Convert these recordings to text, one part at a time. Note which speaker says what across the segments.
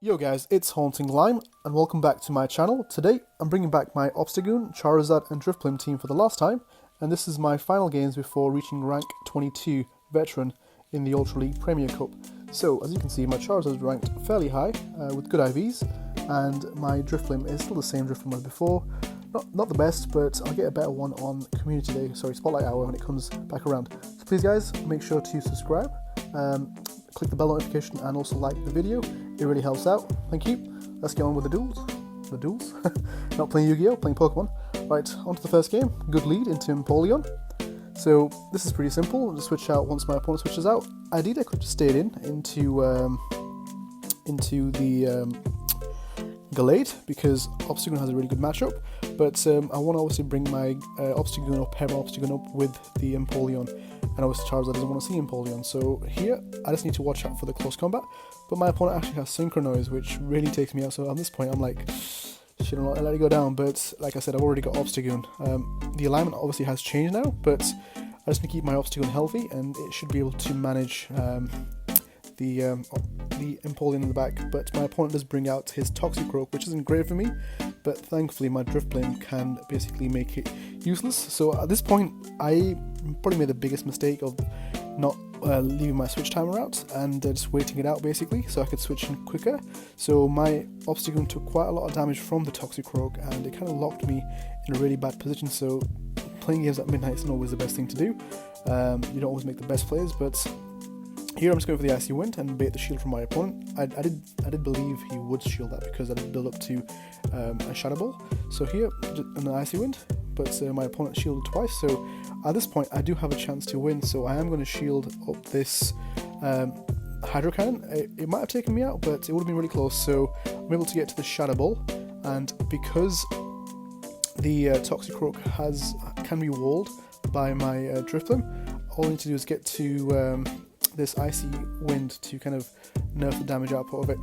Speaker 1: Yo guys, it's Haunting Lime, and welcome back to my channel. Today, I'm bringing back my Obstagoon, Charizard and Drifblim team for the last time, and this is my final games before reaching rank 22 Veteran in the Ultra League Premier Cup. So, as you can see, my Charizard is ranked fairly high, with good IVs, and my Drifblim is still the same Drifblim as before. Not the best, but I'll get a better one on Community Day, Spotlight Hour when it comes back around. So please guys, make sure to subscribe, click the bell notification and also like the video. It really helps out. Thank you. Let's get on with the duels. The duels? Not playing Yu-Gi-Oh, playing Pokemon. Right, on to the first game. Good lead into Empoleon. So this is pretty simple. I'll just switch out once my opponent switches out. Ideally I could have stayed into the Gallade because Obstagoon has a really good matchup. But I want to obviously bring my Obstagoon or pair my Obstagoon up with the Empoleon. And obviously Charizard doesn't want to see Empoleon. So here, I just need to watch out for the close combat. But my opponent actually has Synchronize, which really takes me out. So at this point, I'm like, shit, I'm not let it go down. But like I said, I've already got Obstagoon. The alignment obviously has changed now, but I just need to keep my Obstagoon healthy, and it should be able to manage the Empoleon in the back. But my opponent does bring out his Toxicroak, which isn't great for me. But thankfully, my Drifblim can basically make it useless. So at this point, I probably made the biggest mistake of not leaving my switch timer out and just waiting it out basically so I could switch in quicker. So my Obstagoon took quite a lot of damage from the Toxicroak, and it kind of locked me in a really bad position. So playing games at midnight isn't always the best thing to do. You don't always make the best plays, but here I'm just going for the Icy Wind and bait the shield from my opponent. I did believe he would shield that because I did build up to a Shadow Ball. So here, an Icy Wind, but my opponent shielded twice. So at this point, I do have a chance to win. So I am going to shield up this Hydro Cannon. It might have taken me out, but it would have been really close. So I'm able to get to the Shadow Ball, and because the Toxicroak can be walled by my Drifblim, all I need to do is get to this Icy Wind to kind of nerf the damage output of it.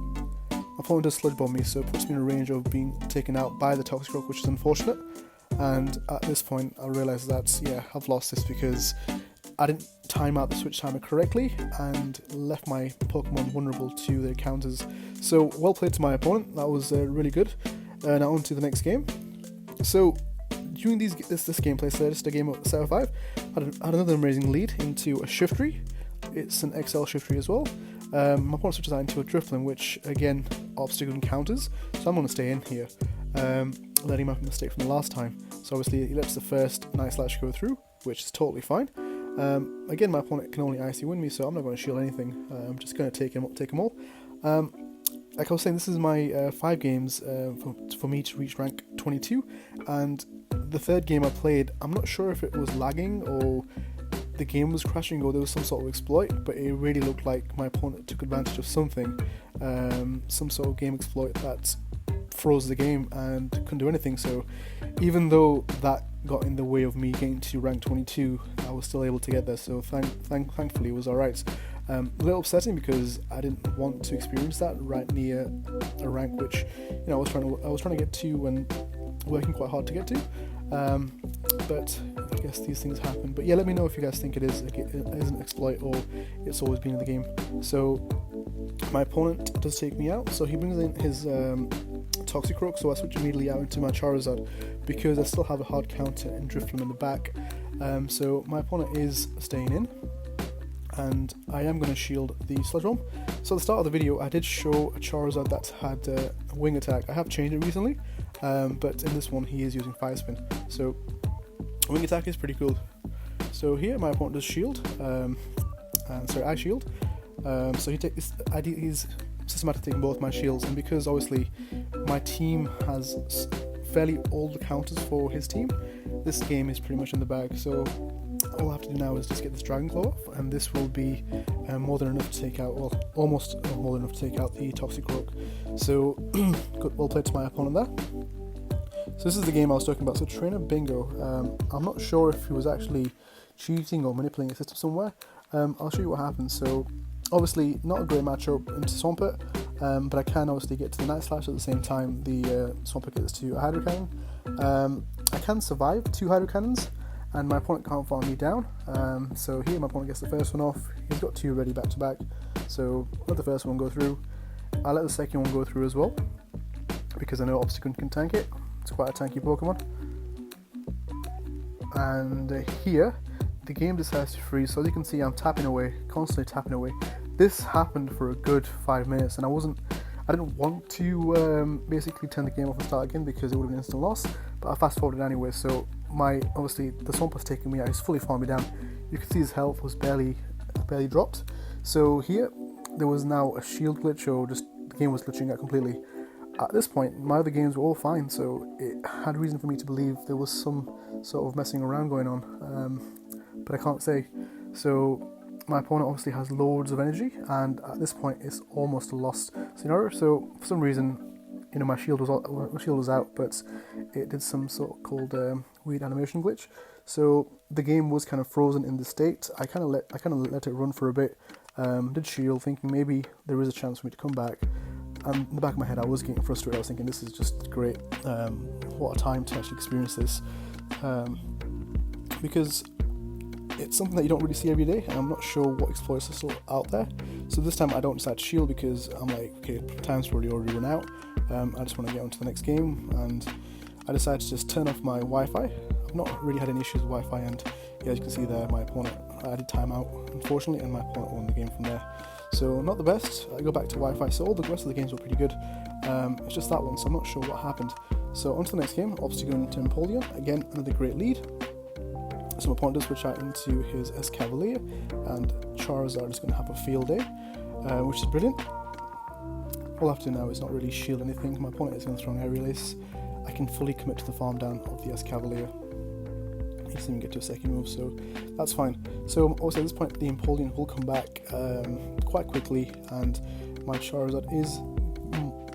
Speaker 1: My opponent does Sludge Bomb me, so it puts me in a range of being taken out by the Toxicroak, which is unfortunate. And at this point, I realised that, yeah, I've lost this because I didn't time out the switch timer correctly and left my Pokemon vulnerable to their counters. So, well played to my opponent. That was really good. Now on to the next game. So, during this gameplay, so just a game of set of 5, I had another amazing lead into a Shiftry. It's an XL Shiftry as well. My opponent switches out into a Drifblim, which again Obstagoon counters, so I'm going to stay in here, letting my mistake from the last time. So obviously he lets the first Night Slash go through, which is totally fine. Again, my opponent can only Icy Win me, so I'm not going to shield anything. I'm just going to take them all. Like I was saying, this is my 5 games for me to reach rank 22, and the third game I played, I'm not sure if it was lagging or the game was crashing or there was some sort of exploit, but it really looked like my opponent took advantage of something, some sort of game exploit that froze the game and couldn't do anything. So even though that got in the way of me getting to rank 22, I was still able to get there, so thankfully it was alright. A little upsetting because I didn't want to experience that right near a rank which, you know, I was trying to get to and working quite hard to get to. But I guess these things happen. But yeah, let me know if you guys think it is an exploit or it's always been in the game. So my opponent does take me out, so he brings in his Toxicroak, so I switch immediately out into my Charizard because I still have a hard counter and Drifblim in the back. So my opponent is staying in, and I am going to shield the Sludge Bomb. So at the start of the video, I did show a Charizard that had a Wing Attack. I have changed it recently, but in this one he is using Fire Spin. So Wing Attack is pretty cool. So here my opponent does shield, I shield. So he's systematically taking both my shields, and because obviously my team has fairly old counters for his team, this game is pretty much in the bag. So all I have to do now is just get this Dragon Claw off, and this will be more than enough to take out, well, almost more than enough to take out the Toxicroak. So good, well played to my opponent there. So this is the game I was talking about. So Trainer Bingo, I'm not sure if he was actually cheating or manipulating a system somewhere. I'll show you what happens. So obviously not a great matchup into Swampert, but I can obviously get to the Night Slash at the same time the Swampert gets to a Hydro Cannon. I can survive 2 Hydro Cannons, and my opponent can't farm me down. So here my opponent gets the first one off. He's got 2 ready back to back, so let the first one go through. I let the second one go through as well, because I know Obstagoon can tank it. It's quite a tanky Pokemon. And here, the game decides to freeze. So as you can see, I'm tapping away, constantly tapping away. This happened for a good 5 minutes, and I didn't want to basically turn the game off and start again because it would have been instant loss, but I fast forwarded anyway. So obviously the Swamp was taking me out. He's fully farmed me down. You can see his health was barely dropped. So here there was now a shield glitch, or just the game was glitching out completely. At this point, my other games were all fine, so it had reason for me to believe there was some sort of messing around going on, but I can't say. So my opponent obviously has loads of energy, and at this point it's almost a lost scenario. So for some reason, my shield was out, but it did some sort of called weird animation glitch. So the game was kind of frozen in the state. I kind of let it run for a bit. Did shield, thinking maybe there is a chance for me to come back. And in the back of my head, I was getting frustrated. I was thinking, this is just great. What a time to actually experience this, because it's something that you don't really see every day, and I'm not sure what exploits are still out there. So this time I don't decide to shield because I'm like, okay, time's probably already run out. I just want to get on to the next game, and I decided to just turn off my Wi-Fi. I've not really had any issues with Wi-Fi, and yeah, as you can see there, my opponent, I did timeout, unfortunately, and my opponent won the game from there. So not the best. I go back to Wi-Fi, so all the rest of the games were pretty good. It's just that one, so I'm not sure what happened. So on to the next game, Obstagoon to Empoleon. Again, another great lead. So my opponent does switch out into his Escavalier, and Charizard is going to have a field day, which is brilliant. All I have to do now is not really shield anything. My opponent is going to throw an Aerial Ace. I can fully commit to the farm down of the Escavalier. He doesn't even get to a second move, so that's fine. So also at this point, the Empoleon will come back quite quickly, and my Charizard is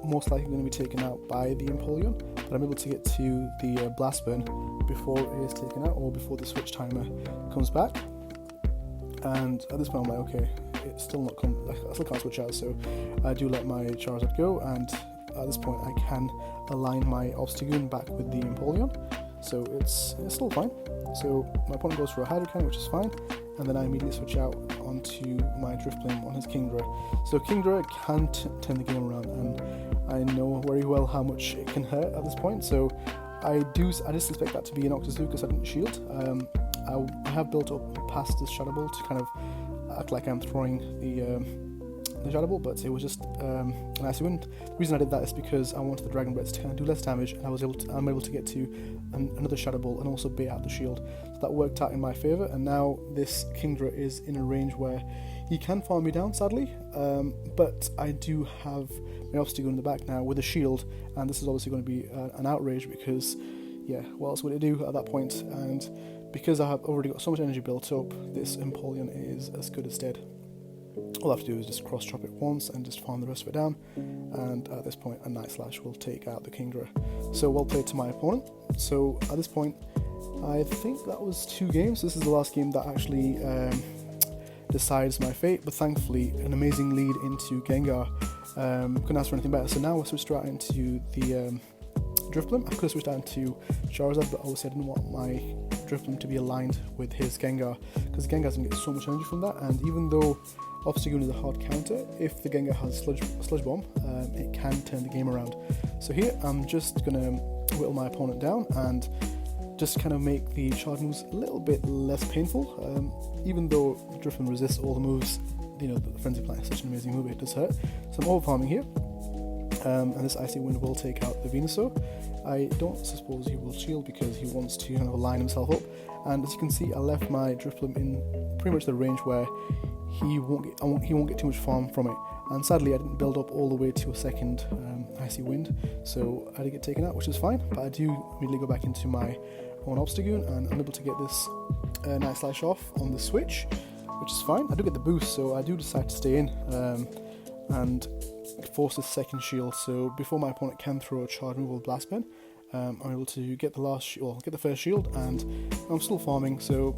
Speaker 1: most likely going to be taken out by the Empoleon, but I'm able to get to the Blast Burn before it is taken out, or before the switch timer comes back. And at this point I'm like, okay, it's still not I still can't switch out, so I do let my Charizard go, and at this point I can align my Obstagoon back with the Empoleon, so it's still fine. So my opponent goes for a Hydro Cannon, which is fine, and then I immediately switch out onto my Drifblim on his Kingdra. So Kingdra can turn the game around, and I know very well how much it can hurt at this point, so I just suspect that to be an Octazoo because I didn't shield. I have built up past this Shadow Ball to kind of act like I'm throwing the Shadow Ball, but it was just an Icy Wind. The reason I did that is because I wanted the Dragon Breath to kind of do less damage, and I'm able to get to another Shadow Ball and also bait out the shield. So that worked out in my favour, and now this Kingdra is in a range where he can farm me down, sadly, but I do have my Obstagoon in the back now with a shield, and this is obviously going to be an outrage because, yeah, what else would it do at that point? And because I have already got so much energy built up, this Empoleon is as good as dead. All I have to do is just cross chop it once and just farm the rest of it down, and at this point a Night Slash will take out the Kingdra. So well played to my opponent. So at this point I think that was 2 games. This is the last game that actually decides my fate, but thankfully an amazing lead into Gengar. Couldn't ask for anything better. So now I switched right into the Drifblim. I could have switched out into Charizard, but obviously I didn't want my Drifblim to be aligned with his Gengar, because Gengar's going to get so much energy from that, and even though Obstagoon is a hard counter, if the Gengar has Sludge Bomb, it can turn the game around. So here I'm just going to whittle my opponent down and just kind of make the charge moves a little bit less painful. Even though Drifblim resists all the moves, the Frenzy Plant is such an amazing move, it does hurt. So I'm overfarming here, and this Icy Wind will take out the Venusaur. I don't suppose he will shield because he wants to kind of align himself up, and as you can see I left my Drifblim in pretty much the range where he won't get too much farm from it, and sadly I didn't build up all the way to a second Icy Wind, so I did get taken out, which is fine, but I do immediately go back into my own Obstagoon, and I'm able to get this Night Slash off on the switch, which is fine. I do get the boost, so I do decide to stay in and force the second shield. So before my opponent can throw a charge move or Blast Pen, I'm able to get the first shield, and I'm still farming, so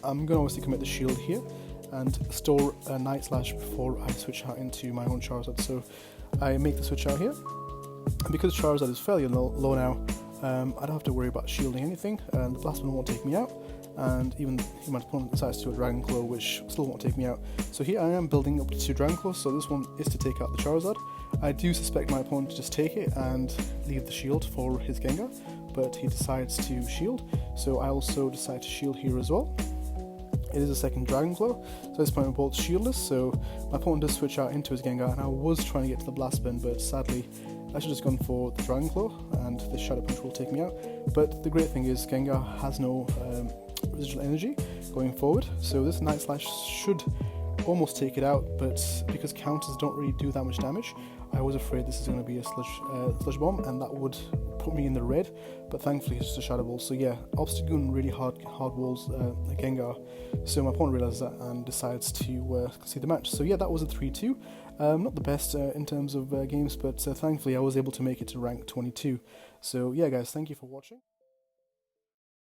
Speaker 1: I'm going to obviously commit the shield here and store a Night Slash before I switch out into my own Charizard. So I make the switch out here, and because Charizard is fairly low now, I don't have to worry about shielding anything, and the Blast Pen won't take me out, and even my opponent decides to do a Dragon Claw, which still won't take me out. So here I am building up to Dragon Claw, so this one is to take out the Charizard. I do suspect my opponent to just take it and leave the shield for his Gengar, but he decides to shield, so I also decide to shield here as well. It is a second Dragon Claw, so at this point we're both shieldless, so my opponent does switch out into his Gengar, and I was trying to get to the Blast Spin, but sadly I should have just gone for the Dragon Claw, and the Shadow Punch will take me out. But the great thing is Gengar has no residual energy going forward, so this Night Slash should almost take it out, but because counters don't really do that much damage, I was afraid this is going to be a Sludge Bomb, and that would put me in the red, but thankfully it's just a Shadow Ball. So yeah, Obstagoon really hard walls Gengar, so my opponent realizes that and decides to concede the match. So yeah, that was a 3-2. Not the best in terms of games, but thankfully I was able to make it to rank 22. So yeah guys, thank you for watching.